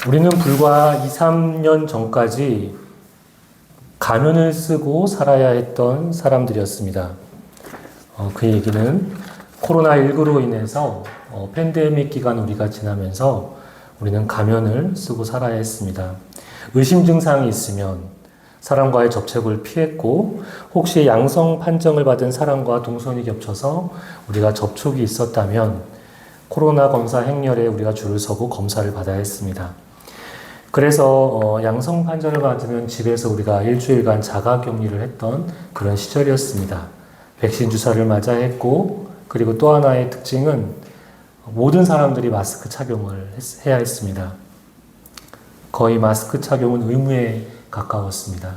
우리는 불과 2, 3년 전까지 가면을 쓰고 살아야 했던 사람들이었습니다. 그 얘기는 코로나19로 인해서 팬데믹 기간 우리가 지나면서 우리는 가면을 쓰고 살아야 했습니다. 의심 증상이 있으면 사람과의 접촉을 피했고, 혹시 양성 판정을 받은 사람과 동선이 겹쳐서 우리가 접촉이 있었다면 코로나 검사 행렬에 우리가 줄을 서고 검사를 받아야 했습니다. 그래서 양성 판정을 받으면 집에서 우리가 일주일간 자가격리를 했던 그런 시절이었습니다. 백신 주사를 맞아 했고, 그리고 또 하나의 특징은 모든 사람들이 마스크 착용을 해야 했습니다. 거의 마스크 착용은 의무에 가까웠습니다.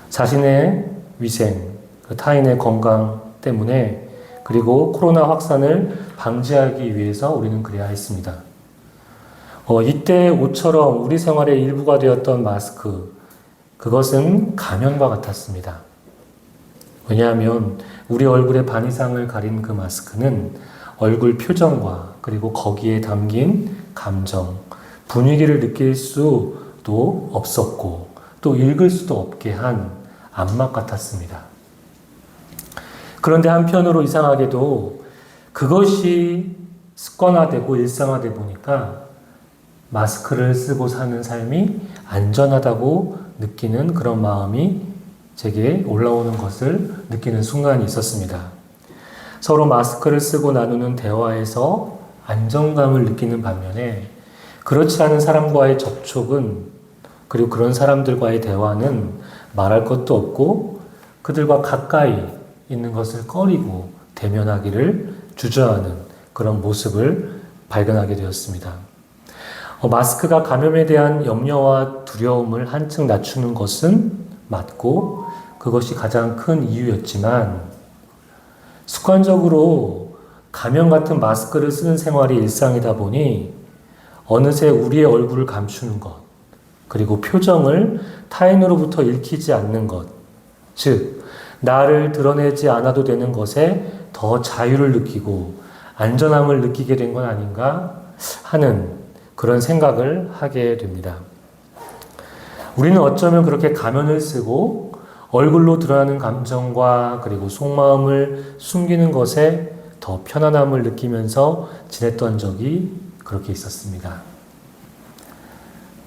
자신의 위생, 타인의 건강 때문에, 그리고 코로나 확산을 방지하기 위해서 우리는 그래야 했습니다. 이때 옷처럼 우리 생활의 일부가 되었던 마스크, 그것은 가면과 같았습니다. 왜냐하면 우리 얼굴의 반 이상을 가린 그 마스크는 얼굴 표정과 그리고 거기에 담긴 감정, 분위기를 느낄 수도 없었고 또 읽을 수도 없게 한 암막 같았습니다. 그런데 한편으로 이상하게도 그것이 습관화되고 일상화되다 보니까 마스크를 쓰고 사는 삶이 안전하다고 느끼는 그런 마음이 제게 올라오는 것을 느끼는 순간이 있었습니다. 서로 마스크를 쓰고 나누는 대화에서 안정감을 느끼는 반면에 그렇지 않은 사람과의 접촉은, 그리고 그런 사람들과의 대화는 말할 것도 없고 그들과 가까이 있는 것을 꺼리고 대면하기를 주저하는 그런 모습을 발견하게 되었습니다. 마스크가 감염에 대한 염려와 두려움을 한층 낮추는 것은 맞고 그것이 가장 큰 이유였지만, 습관적으로 가면 같은 마스크를 쓰는 생활이 일상이다 보니 어느새 우리의 얼굴을 감추는 것, 그리고 표정을 타인으로부터 읽히지 않는 것, 즉 나를 드러내지 않아도 되는 것에 더 자유를 느끼고 안전함을 느끼게 된 건 아닌가 하는 그런 생각을 하게 됩니다. 우리는 어쩌면 그렇게 가면을 쓰고 얼굴로 드러나는 감정과 그리고 속마음을 숨기는 것에 더 편안함을 느끼면서 지냈던 적이 그렇게 있었습니다.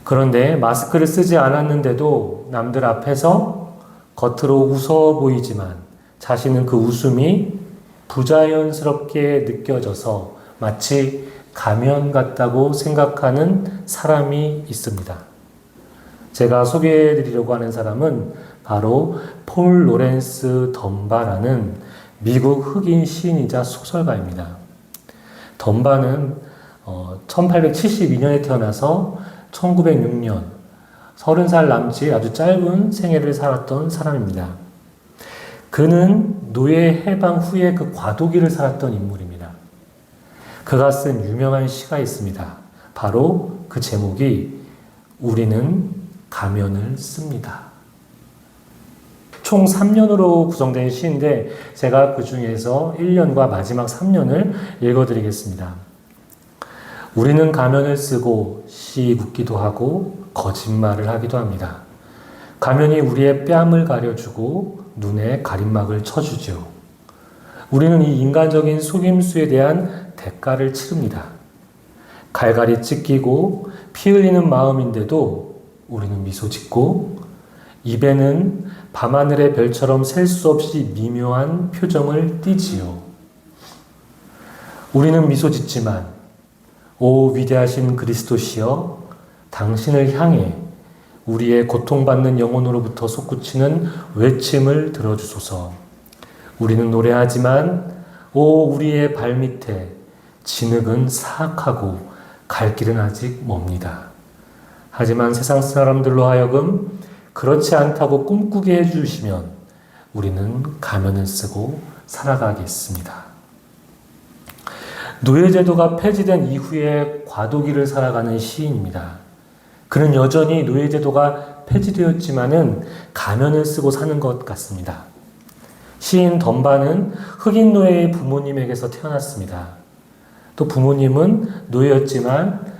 그런데 마스크를 쓰지 않았는데도 남들 앞에서 겉으로 웃어 보이지만 자신은 그 웃음이 부자연스럽게 느껴져서 마치 가면 같다고 생각하는 사람이 있습니다. 제가 소개해드리려고 하는 사람은 바로 폴 로렌스 덤바라는 미국 흑인 시인이자 소설가입니다. 덤바는 1872년에 태어나서 1906년 30살 남짓 아주 짧은 생애를 살았던 사람입니다. 그는 노예 해방 후에 그 과도기를 살았던 인물입니다. 그가 쓴 유명한 시가 있습니다. 바로 그 제목이 우리는 가면을 씁니다. 총 3년으로 구성된 시인데 제가 그 중에서 1년과 마지막 3년을 읽어드리겠습니다. 우리는 가면을 쓰고 씨 묻기도 하고 거짓말을 하기도 합니다. 가면이 우리의 뺨을 가려주고 눈에 가림막을 쳐주죠. 우리는 이 인간적인 속임수에 대한 대가를 치릅니다. 갈갈이 찢기고 피 흘리는 마음인데도 우리는 미소 짓고 입에는 밤하늘의 별처럼 셀 수 없이 미묘한 표정을 띠지요. 우리는 미소 짓지만 오 위대하신 그리스도시여, 당신을 향해 우리의 고통받는 영혼으로부터 솟구치는 외침을 들어주소서. 우리는 노래하지만 오 우리의 발밑에 진흙은 사악하고 갈 길은 아직 멉니다. 하지만 세상 사람들로 하여금 그렇지 않다고 꿈꾸게 해주시면 우리는 가면을 쓰고 살아가겠습니다. 노예제도가 폐지된 이후에 과도기를 살아가는 시인입니다. 그는 여전히 노예제도가 폐지되었지만은 가면을 쓰고 사는 것 같습니다. 시인 덤바는 흑인 노예의 부모님에게서 태어났습니다. 또 부모님은 노예였지만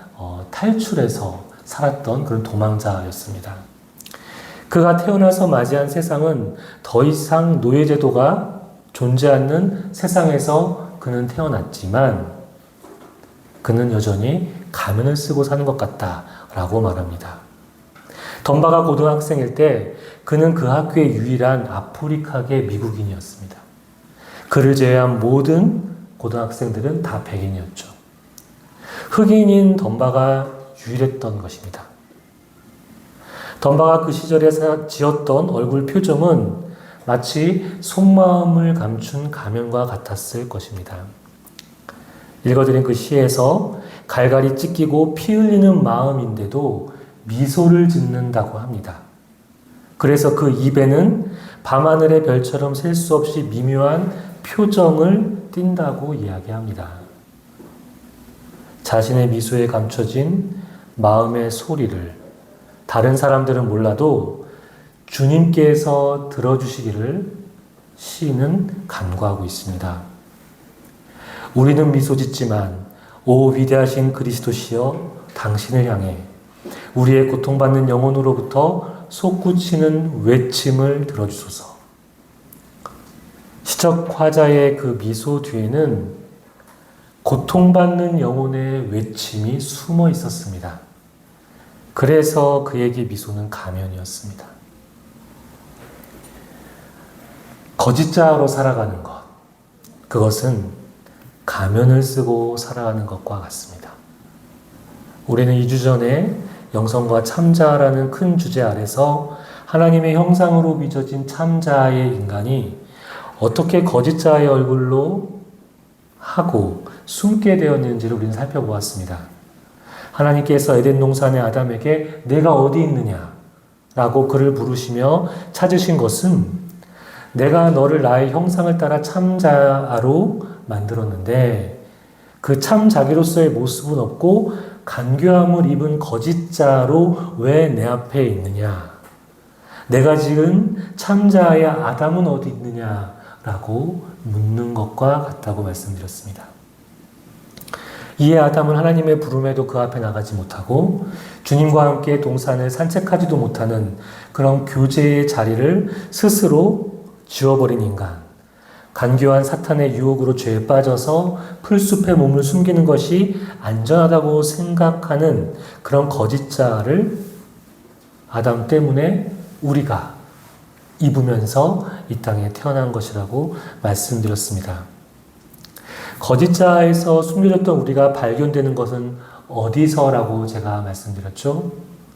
탈출해서 살았던 그런 도망자였습니다. 그가 태어나서 맞이한 세상은 더 이상 노예제도가 존재 않는 세상에서 그는 태어났지만 그는 여전히 가면을 쓰고 사는 것 같다라고 말합니다. 덤바가 고등학생일 때 그는 그 학교의 유일한 아프리카계 미국인이었습니다. 그를 제외한 모든 고등학생들은 다 백인이었죠. 흑인인 덤바가 유일했던 것입니다. 덤바가 그 시절에 지었던 얼굴 표정은 마치 속마음을 감춘 가면과 같았을 것입니다. 읽어드린 그 시에서 갈갈이 찢기고 피 흘리는 마음인데도 미소를 짓는다고 합니다. 그래서 그 입에는 밤하늘의 별처럼 셀 수 없이 미묘한 표정을 띈다고 이야기합니다. 자신의 미소에 감춰진 마음의 소리를 다른 사람들은 몰라도 주님께서 들어주시기를 시인은 간구하고 있습니다. 우리는 미소 짓지만 오 위대하신 그리스도시여 당신을 향해 우리의 고통받는 영혼으로부터 솟구치는 외침을 들어주소서. 시적 화자의 그 미소 뒤에는 고통받는 영혼의 외침이 숨어 있었습니다. 그래서 그에게 미소는 가면이었습니다. 거짓자로 살아가는 것, 그것은 가면을 쓰고 살아가는 것과 같습니다. 우리는 2주 전에 영성과 참자라는 큰 주제 아래서 하나님의 형상으로 빚어진 참자의 인간이 어떻게 거짓자의 얼굴로 하고 숨게 되었는지를 우리는 살펴보았습니다. 하나님께서 에덴 동산의 아담에게 내가 어디 있느냐 라고 그를 부르시며 찾으신 것은 내가 너를 나의 형상을 따라 참자로 만들었는데 그 참자기로서의 모습은 없고 간교함을 입은 거짓자로 왜 내 앞에 있느냐? 내가 지은 참자의 아담은 어디 있느냐? 라고 묻는 것과 같다고 말씀드렸습니다. 이에 아담은 하나님의 부름에도 그 앞에 나가지 못하고 주님과 함께 동산을 산책하지도 못하는 그런 교제의 자리를 스스로 지워버린 인간, 간교한 사탄의 유혹으로 죄에 빠져서 풀숲에 몸을 숨기는 것이 안전하다고 생각하는 그런 거짓자를 아담 때문에 우리가 입으면서 이 땅에 태어난 것이라고 말씀드렸습니다. 거짓자에서 숨겨졌던 우리가 발견되는 것은 어디서라고 제가 말씀드렸죠?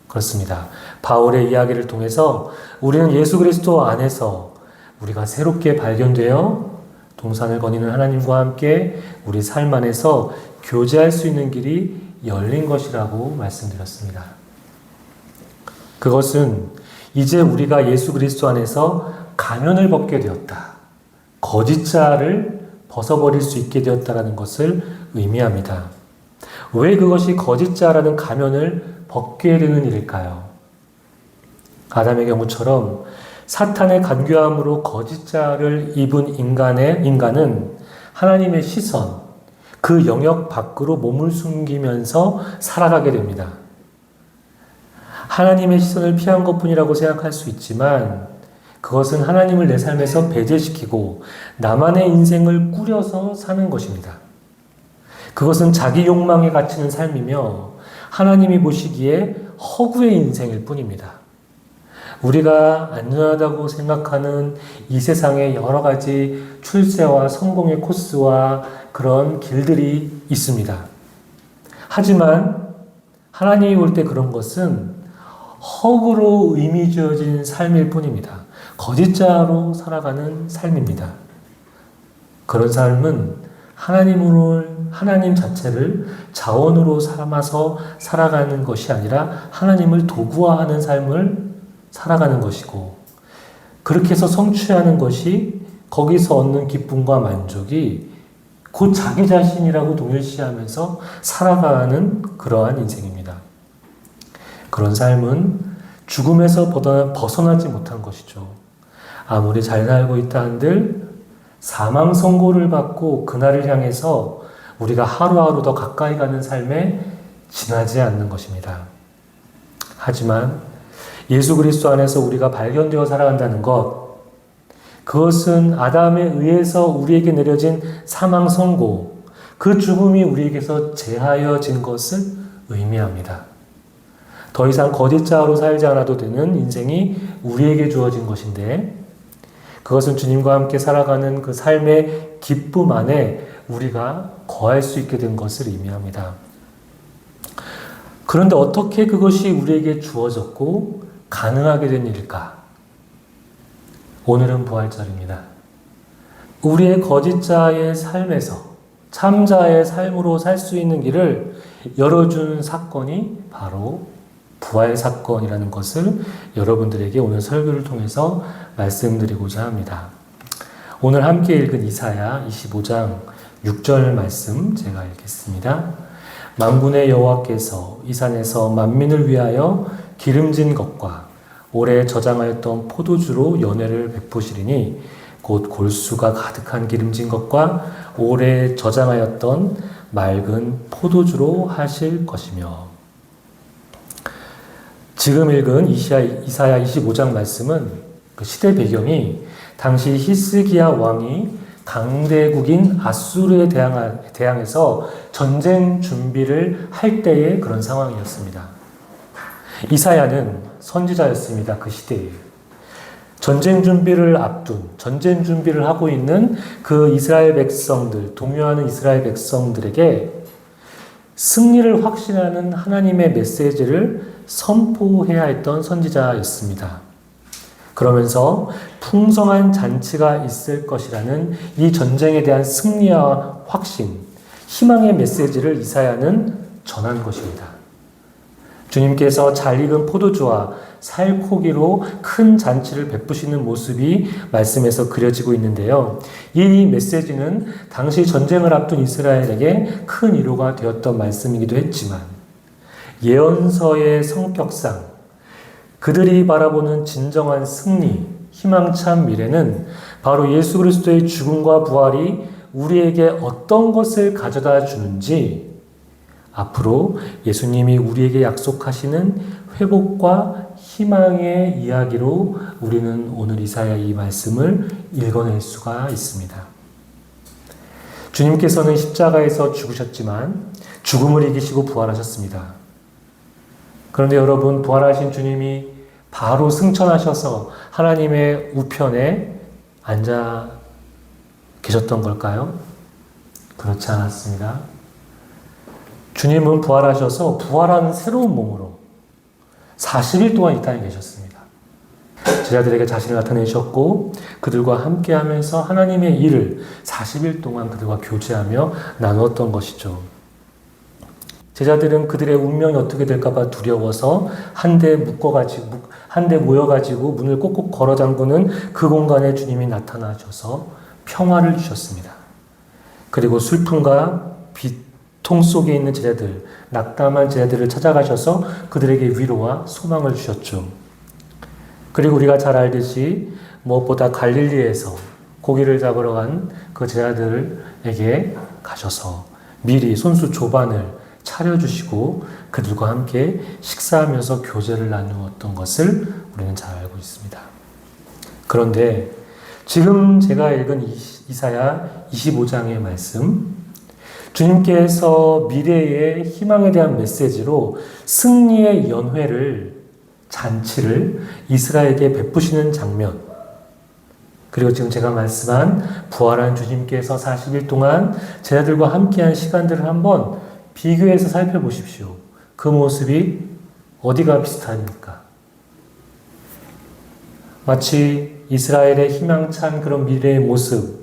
그렇습니다. 바울의 이야기를 통해서 우리는 예수 그리스도 안에서 우리가 새롭게 발견되어 동산을 거니는 하나님과 함께 우리 삶 안에서 교제할 수 있는 길이 열린 것이라고 말씀드렸습니다. 그것은 이제 우리가 예수 그리스도 안에서 가면을 벗게 되었다. 거짓자를 벗어버릴 수 있게 되었다는 것을 의미합니다. 왜 그것이 거짓자라는 가면을 벗게 되는 일일까요? 아담의 경우처럼 사탄의 간교함으로 거짓자를 입은 인간은 하나님의 시선, 그 영역 밖으로 몸을 숨기면서 살아가게 됩니다. 하나님의 시선을 피한 것뿐이라고 생각할 수 있지만 그것은 하나님을 내 삶에서 배제시키고 나만의 인생을 꾸려서 사는 것입니다. 그것은 자기 욕망에 갇히는 삶이며 하나님이 보시기에 허구의 인생일 뿐입니다. 우리가 안전하다고 생각하는 이 세상에 여러 가지 출세와 성공의 코스와 그런 길들이 있습니다. 하지만 하나님이 볼 때 그런 것은 허구로 의미 지어진 삶일 뿐입니다. 거짓자로 살아가는 삶입니다. 그런 삶은 하나님 자체를 자원으로 삼아서 살아가는 것이 아니라 하나님을 도구화하는 삶을 살아가는 것이고, 그렇게 해서 성취하는 것이 거기서 얻는 기쁨과 만족이 곧 자기 자신이라고 동일시하면서 살아가는 그러한 인생입니다. 그런 삶은 죽음에서 벗어나지 못한 것이죠. 아무리 잘 살고 있다 한들 사망 선고를 받고 그날을 향해서 우리가 하루하루 더 가까이 가는 삶에 지나지 않는 것입니다. 하지만 예수 그리스도 안에서 우리가 발견되어 살아간다는 것, 그것은 아담에 의해서 우리에게 내려진 사망 선고, 그 죽음이 우리에게서 제하여진 것을 의미합니다. 더 이상 거짓자로 살지 않아도 되는 인생이 우리에게 주어진 것인데, 그것은 주님과 함께 살아가는 그 삶의 기쁨 안에 우리가 거할 수 있게 된 것을 의미합니다. 그런데 어떻게 그것이 우리에게 주어졌고 가능하게 된 일일까? 오늘은 부활절입니다. 우리의 거짓자의 삶에서 참자의 삶으로 살 수 있는 길을 열어준 사건이 바로 부활 사건이라는 것을 여러분들에게 오늘 설교를 통해서 말씀드리고자 합니다. 오늘 함께 읽은 이사야 25장 6절 말씀 제가 읽겠습니다. 만군의 여호와께서 이 산에서 만민을 위하여 기름진 것과 오래 저장하였던 포도주로 연회를 베푸시리니 곧 골수가 가득한 기름진 것과 오래 저장하였던 맑은 포도주로 하실 것이며. 지금 읽은 이사야 25장 말씀은 그 시대 배경이 당시 히스기야 왕이 강대국인 아수르에 대항해서 전쟁 준비를 할 때의 그런 상황이었습니다. 이사야는 선지자였습니다. 그 시대에. 전쟁 준비를 하고 있는 그 이스라엘 백성들, 동요하는 이스라엘 백성들에게 승리를 확신하는 하나님의 메시지를 선포해야 했던 선지자였습니다. 그러면서 풍성한 잔치가 있을 것이라는 이 전쟁에 대한 승리와 확신, 희망의 메시지를 이사야는 전한 것입니다. 주님께서 잘 익은 포도주와 살코기로 큰 잔치를 베푸시는 모습이 말씀에서 그려지고 있는데요. 이 메시지는 당시 전쟁을 앞둔 이스라엘에게 큰 위로가 되었던 말씀이기도 했지만 예언서의 성격상 그들이 바라보는 진정한 승리, 희망찬 미래는 바로 예수 그리스도의 죽음과 부활이 우리에게 어떤 것을 가져다 주는지, 앞으로 예수님이 우리에게 약속하시는 회복과 희망의 이야기로 우리는 오늘 이사야 이 말씀을 읽어낼 수가 있습니다. 주님께서는 십자가에서 죽으셨지만 죽음을 이기시고 부활하셨습니다. 그런데 여러분, 부활하신 주님이 바로 승천하셔서 하나님의 우편에 앉아 계셨던 걸까요? 그렇지 않았습니다. 주님은 부활하셔서 부활한 새로운 몸으로 40일 동안 이 땅에 계셨습니다. 제자들에게 자신을 나타내셨고 그들과 함께하면서 하나님의 일을 40일 동안 그들과 교제하며 나누었던 것이죠. 제자들은 그들의 운명이 어떻게 될까봐 두려워서 한데 모여가지고 문을 꼭꼭 걸어 잠그는 그 공간에 주님이 나타나셔서 평화를 주셨습니다. 그리고 슬픔과 비통 속에 있는 제자들, 낙담한 제자들을 찾아가셔서 그들에게 위로와 소망을 주셨죠. 그리고 우리가 잘 알듯이 무엇보다 갈릴리에서 고기를 잡으러 간 그 제자들에게 가셔서 미리 손수 조반을 차려주시고 그들과 함께 식사하면서 교제를 나누었던 것을 우리는 잘 알고 있습니다. 그런데 지금 제가 읽은 이사야 25장의 말씀, 주님께서 미래의 희망에 대한 메시지로 승리의 연회를, 잔치를 이스라엘에게 베푸시는 장면, 그리고 지금 제가 말씀한 부활한 주님께서 40일 동안 제자들과 함께한 시간들을 한번 비교해서 살펴보십시오. 그 모습이 어디가 비슷합니까? 마치 이스라엘의 희망찬 그런 미래의 모습,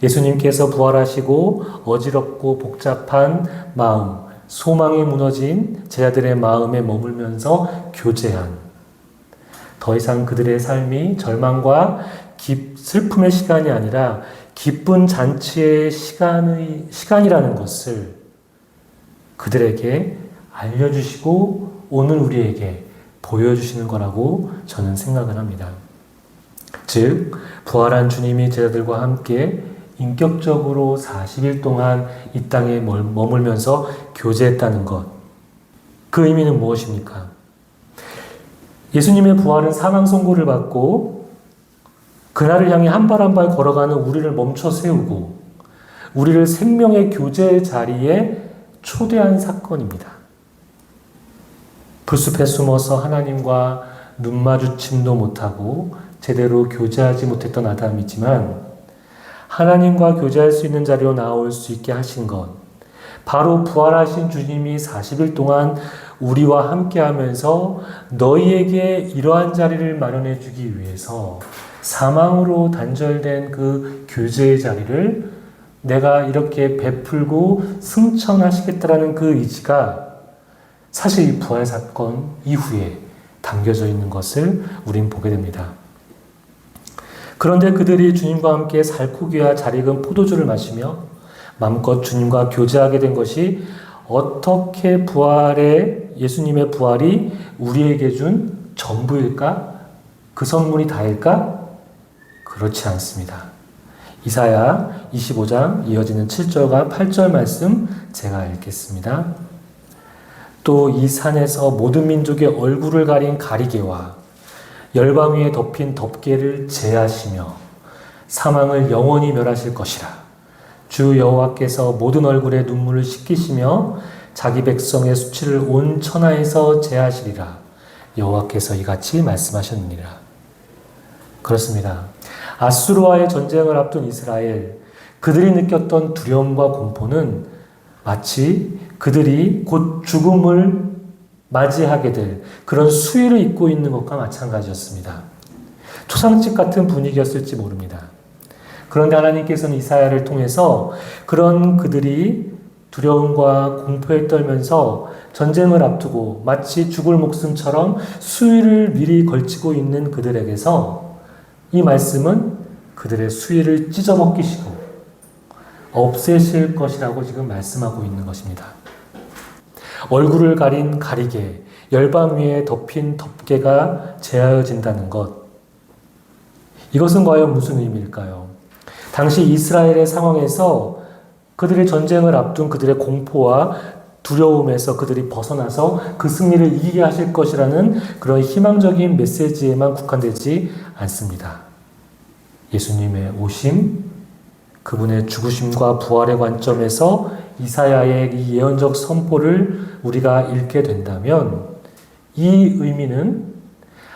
예수님께서 부활하시고 어지럽고 복잡한 마음, 소망이 무너진 제자들의 마음에 머물면서 교제한, 더 이상 그들의 삶이 절망과 슬픔의 시간이 아니라 기쁜 잔치의 시간이라는 것을 그들에게 알려주시고 오늘 우리에게 보여주시는 거라고 저는 생각을 합니다. 즉, 부활한 주님이 제자들과 함께 인격적으로 40일 동안 이 땅에 머물면서 교제했다는 것, 그 의미는 무엇입니까? 예수님의 부활은 사망 선고를 받고 그날을 향해 한 발 한 발 걸어가는 우리를 멈춰 세우고 우리를 생명의 교제 자리에 초대한 사건입니다. 불숲에 숨어서 하나님과 눈 마주침도 못하고 제대로 교제하지 못했던 아담이지만 하나님과 교제할 수 있는 자리로 나올 수 있게 하신 것, 바로 부활하신 주님이 40일 동안 우리와 함께하면서 너희에게 이러한 자리를 마련해 주기 위해서 사망으로 단절된 그 교제의 자리를 내가 이렇게 베풀고 승천하시겠다라는 그 의지가 사실 이 부활 사건 이후에 담겨져 있는 것을 우린 보게 됩니다. 그런데 그들이 주님과 함께 살코기와 잘 익은 포도주를 마시며 마음껏 주님과 교제하게 된 것이 어떻게 예수님의 부활이 우리에게 준 전부일까? 그 선물이 다일까? 그렇지 않습니다. 이사야 25장 이어지는 7절과 8절 말씀 제가 읽겠습니다. 또 이 산에서 모든 민족의 얼굴을 가린 가리개와 열방 위에 덮인 덮개를 제하시며 사망을 영원히 멸하실 것이라. 주 여호와께서 모든 얼굴에 눈물을 씻기시며 자기 백성의 수치를 온 천하에서 제하시리라. 여호와께서 이같이 말씀하셨느니라. 그렇습니다. 아수르와의 전쟁을 앞둔 이스라엘, 그들이 느꼈던 두려움과 공포는 마치 그들이 곧 죽음을 맞이하게 될 그런 수위를 입고 있는 것과 마찬가지였습니다. 초상집 같은 분위기였을지 모릅니다. 그런데 하나님께서는 이사야를 통해서 그런 그들이 두려움과 공포에 떨면서 전쟁을 앞두고 마치 죽을 목숨처럼 수위를 미리 걸치고 있는 그들에게서 이 말씀은 그들의 수위를 찢어먹기시고 없애실 것이라고 지금 말씀하고 있는 것입니다. 얼굴을 가린 가리개, 열방 위에 덮인 덮개가 제하여진다는 것. 이것은 과연 무슨 의미일까요? 당시 이스라엘의 상황에서 그들의 전쟁을 앞둔 그들의 공포와 두려움에서 그들이 벗어나서 그 승리를 이기게 하실 것이라는 그런 희망적인 메시지에만 국한되지 않습니다. 예수님의 오심, 그분의 죽으심과 부활의 관점에서 이사야의 이 예언적 선포를 우리가 읽게 된다면 이 의미는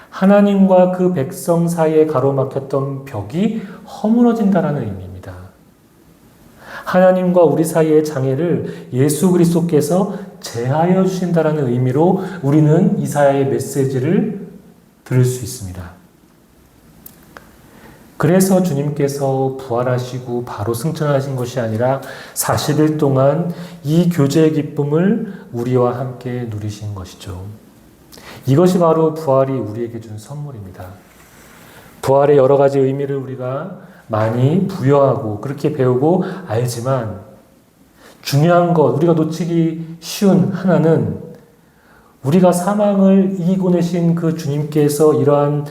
하나님과 그 백성 사이에 가로막혔던 벽이 허물어진다라는 의미입니다. 하나님과 우리 사이의 장애를 예수 그리스도께서 제하여 주신다라는 의미로 우리는 이사야의 메시지를 들을 수 있습니다. 그래서 주님께서 부활하시고 바로 승천하신 것이 아니라 40일 동안 이 교제의 기쁨을 우리와 함께 누리신 것이죠. 이것이 바로 부활이 우리에게 준 선물입니다. 부활의 여러 가지 의미를 우리가 많이 부여하고 그렇게 배우고 알지만 중요한 것, 우리가 놓치기 쉬운 하나는 우리가 사망을 이기고 내신 그 주님께서 이러한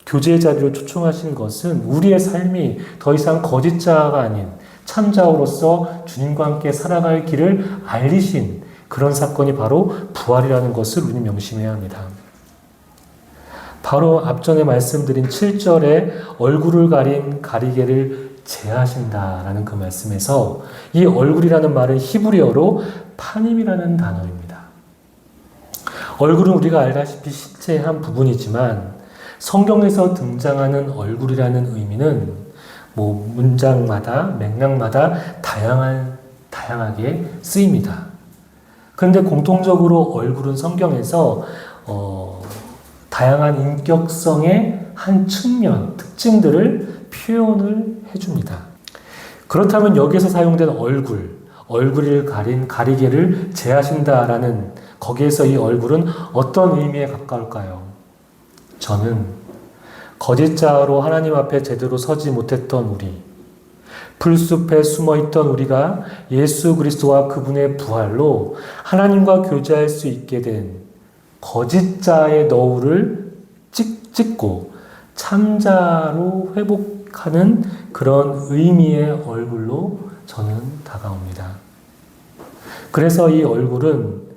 교제의 자리로 초청하신 것은 우리의 삶이 더 이상 거짓자가 아닌 참자로서 주님과 함께 살아갈 길을 알리신 그런 사건이 바로 부활이라는 것을 우리는 명심해야 합니다. 바로 앞전에 말씀드린 7절에 얼굴을 가린 가리개를 제하신다라는 그 말씀에서 이 얼굴이라는 말은 히브리어로 파님이라는 단어입니다. 얼굴은 우리가 알다시피 신체의 한 부분이지만 성경에서 등장하는 얼굴이라는 의미는 문장마다 맥락마다 다양하게 쓰입니다. 그런데 공통적으로 얼굴은 성경에서 다양한 인격성의 한 측면, 특징들을 표현을 해줍니다. 그렇다면 여기서 사용된 얼굴을 가린 가리개를 제하신다라는 거기에서 이 얼굴은 어떤 의미에 가까울까요? 저는 거짓자로 하나님 앞에 제대로 서지 못했던 우리, 풀숲에 숨어있던 우리가 예수 그리스도와 그분의 부활로 하나님과 교제할 수 있게 된 거짓자의 너울을 찢고 참자로 회복하는 그런 의미의 얼굴로 저는 다가옵니다. 그래서 이 얼굴은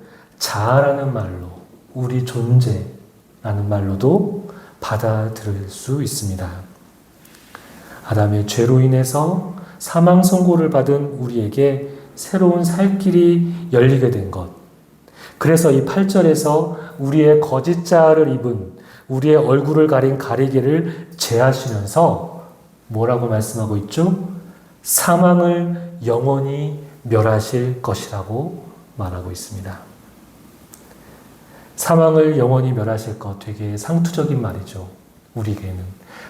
자아라는 말로, 우리 존재라는 말로도 받아들일 수 있습니다. 아담의 죄로 인해서 사망 선고를 받은 우리에게 새로운 살 길이 열리게 된 것. 그래서 이 8절에서 우리의 거짓 자아를 입은 우리의 얼굴을 가린 가리개를 제하시면서 뭐라고 말씀하고 있죠? 사망을 영원히 멸하실 것이라고 말하고 있습니다. 사망을 영원히 멸하실 것, 되게 상투적인 말이죠. 우리에게는.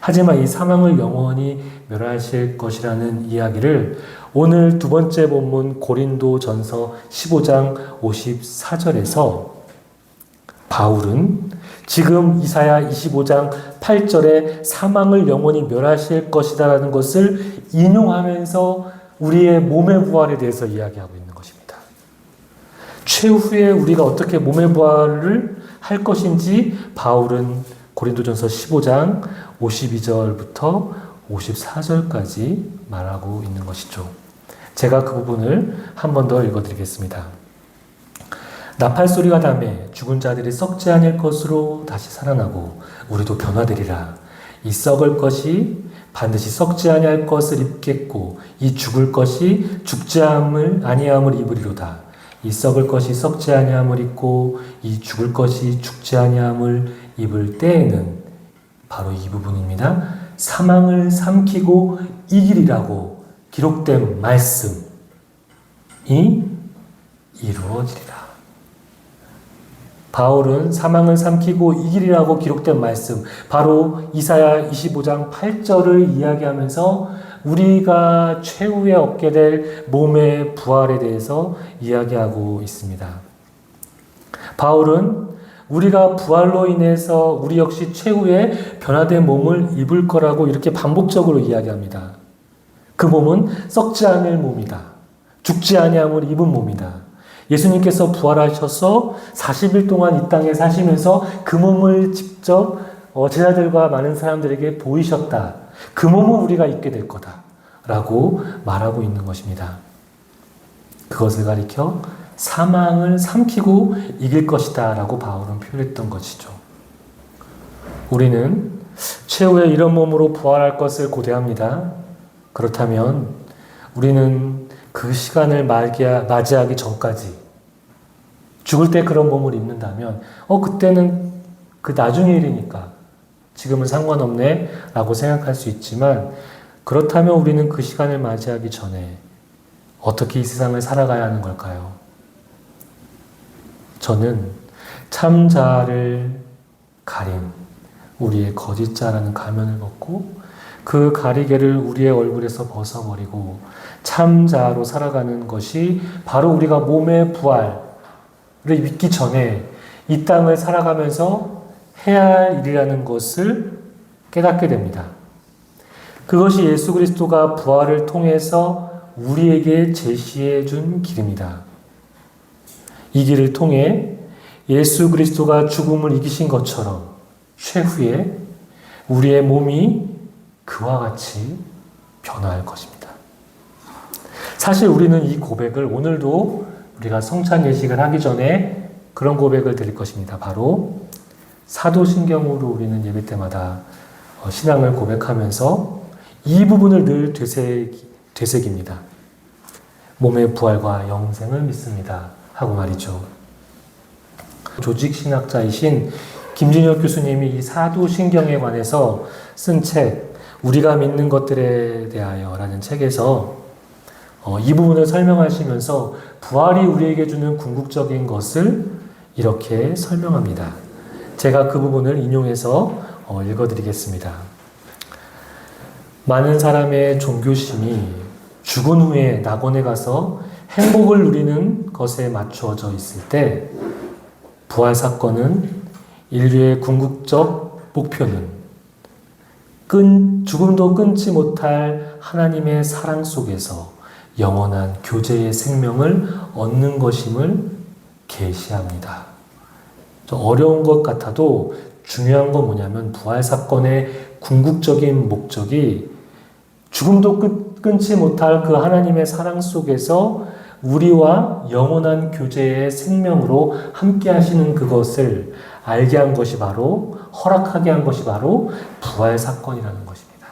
하지만 이 사망을 영원히 멸하실 것이라는 이야기를 오늘 두 번째 본문 고린도전서 15장 54절에서 바울은 지금 이사야 25장 8절에 사망을 영원히 멸하실 것이다라는 것을 인용하면서 우리의 몸의 부활에 대해서 이야기하고 있는 것입니다. 최후에 우리가 어떻게 몸의 부활을 할 것인지 바울은 고린도전서 15장 52절부터 54절까지 말하고 있는 것이죠. 제가 그 부분을 한 번 더 읽어드리겠습니다. 나팔소리가 담에 죽은 자들이 썩지 않을 것으로 다시 살아나고 우리도 변화되리라. 이 썩을 것이 반드시 썩지 아니할 것을 입겠고 이 죽을 것이 죽지 아니함을 입으리로다. 이 썩을 것이 썩지 아니함을 입고 이 죽을 것이 죽지 아니함을 입을 때에는 바로 이 부분입니다. 사망을 삼키고 이기리라고 기록된 말씀이 이루어지리라. 바울은 사망을 삼키고 이기리라고 기록된 말씀, 바로 이사야 25장 8절을 이야기하면서 우리가 최후에 얻게 될 몸의 부활에 대해서 이야기하고 있습니다. 바울은 우리가 부활로 인해서 우리 역시 최후에 변화된 몸을 입을 거라고 이렇게 반복적으로 이야기합니다. 그 몸은 썩지 않을 몸이다. 죽지 아니함을 입은 몸이다. 예수님께서 부활하셔서 40일 동안 이 땅에 사시면서 그 몸을 직접 제자들과 많은 사람들에게 보이셨다. 그 몸을 우리가 입게 될 거다. 라고 말하고 있는 것입니다. 그것을 가리켜 사망을 삼키고 이길 것이다. 라고 바울은 표현했던 것이죠. 우리는 최후에 이런 몸으로 부활할 것을 고대합니다. 그렇다면 우리는 그 시간을 맞이하기 전까지 죽을 때 그런 몸을 입는다면 그때는 그 나중의 일이니까 지금은 상관없네 라고 생각할 수 있지만 그렇다면 우리는 그 시간을 맞이하기 전에 어떻게 이 세상을 살아가야 하는 걸까요? 저는 참자를 가린 우리의 거짓자라는 가면을 벗고 그 가리개를 우리의 얼굴에서 벗어버리고 참자로 살아가는 것이 바로 우리가 몸의 부활을 믿기 전에 이 땅을 살아가면서 해야 할 일이라는 것을 깨닫게 됩니다. 그것이 예수 그리스도가 부활을 통해서 우리에게 제시해 준 길입니다. 이 길을 통해 예수 그리스도가 죽음을 이기신 것처럼 최후에 우리의 몸이 그와 같이 변화할 것입니다. 사실 우리는 이 고백을 오늘도 우리가 성찬 예식을 하기 전에 그런 고백을 드릴 것입니다. 바로 사도신경으로 우리는 예배 때마다 신앙을 고백하면서 이 부분을 늘 되새깁니다. 몸의 부활과 영생을 믿습니다. 하고 말이죠. 조직신학자이신 김진혁 교수님이 이 사도신경에 관해서 쓴 책, 우리가 믿는 것들에 대하여 라는 책에서 이 부분을 설명하시면서 부활이 우리에게 주는 궁극적인 것을 이렇게 설명합니다. 제가 그 부분을 인용해서 읽어드리겠습니다. 많은 사람의 종교심이 죽은 후에 낙원에 가서 행복을 누리는 것에 맞추어져 있을 때 부활 사건은 인류의 궁극적 목표는 죽음도 끊지 못할 하나님의 사랑 속에서 영원한 교제의 생명을 얻는 것임을 계시합니다. 좀 어려운 것 같아도 중요한 건 뭐냐면 부활 사건의 궁극적인 목적이 죽음도 끊지 못할 그 하나님의 사랑 속에서 우리와 영원한 교제의 생명으로 함께 하시는 그것을 알게 한 것이 바로, 허락하게 한 것이 바로 부활 사건이라는 것입니다.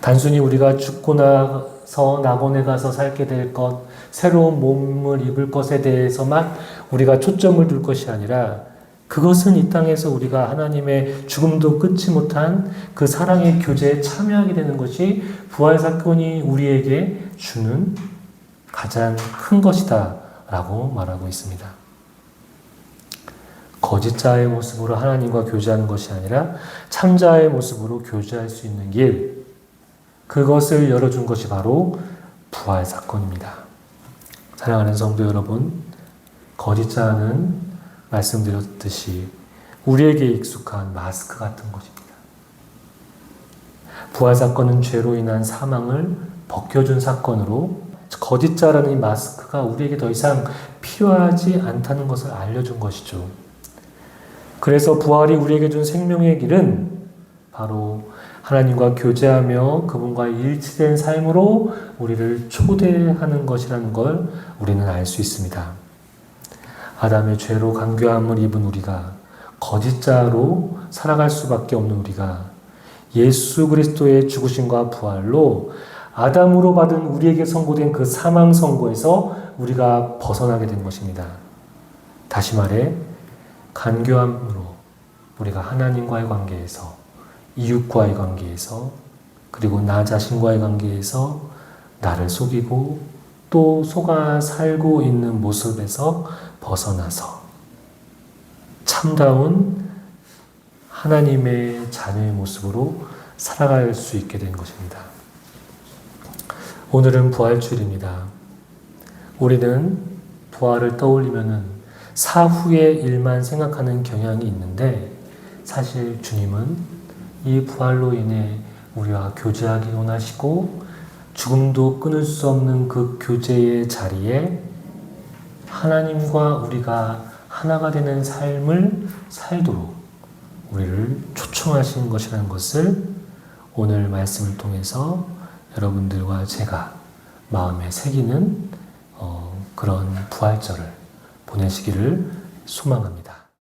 단순히 우리가 죽고 나서 낙원에 가서 살게 될 것, 새로운 몸을 입을 것에 대해서만 우리가 초점을 둘 것이 아니라, 그것은 이 땅에서 우리가 하나님의 죽음도 끊지 못한 그 사랑의 교제에 참여하게 되는 것이 부활 사건이 우리에게 주는 가장 큰 것이다 라고 말하고 있습니다. 거짓자의 모습으로 하나님과 교제하는 것이 아니라 참자의 모습으로 교제할 수 있는 길, 그것을 열어준 것이 바로 부활 사건입니다. 사랑하는 성도 여러분, 거짓자는 말씀드렸듯이 우리에게 익숙한 마스크 같은 것입니다. 부활 사건은 죄로 인한 사망을 벗겨준 사건으로, 거짓자라는 이 마스크가 우리에게 더 이상 필요하지 않다는 것을 알려준 것이죠. 그래서 부활이 우리에게 준 생명의 길은 바로 하나님과 교제하며 그분과 일치된 삶으로 우리를 초대하는 것이라는 걸 우리는 알 수 있습니다. 아담의 죄로 간교함을 입은 우리가, 거짓자로 살아갈 수밖에 없는 우리가 예수 그리스도의 죽으심과 부활로 아담으로 받은 우리에게 선고된 그 사망 선고에서 우리가 벗어나게 된 것입니다. 다시 말해, 간교함으로 우리가 하나님과의 관계에서, 이웃과의 관계에서, 그리고 나 자신과의 관계에서 나를 속이고 또 속아 살고 있는 모습에서 벗어나서 참다운 하나님의 자녀의 모습으로 살아갈 수 있게 된 것입니다. 오늘은 부활주일입니다. 우리는 부활을 떠올리면은 사후의 일만 생각하는 경향이 있는데, 사실 주님은 이 부활로 인해 우리와 교제하기 원하시고 죽음도 끊을 수 없는 그 교제의 자리에 하나님과 우리가 하나가 되는 삶을 살도록 우리를 초청하시는 것이라는 것을 오늘 말씀을 통해서 여러분들과 제가 마음에 새기는 그런 부활절을 보내시기를 소망합니다.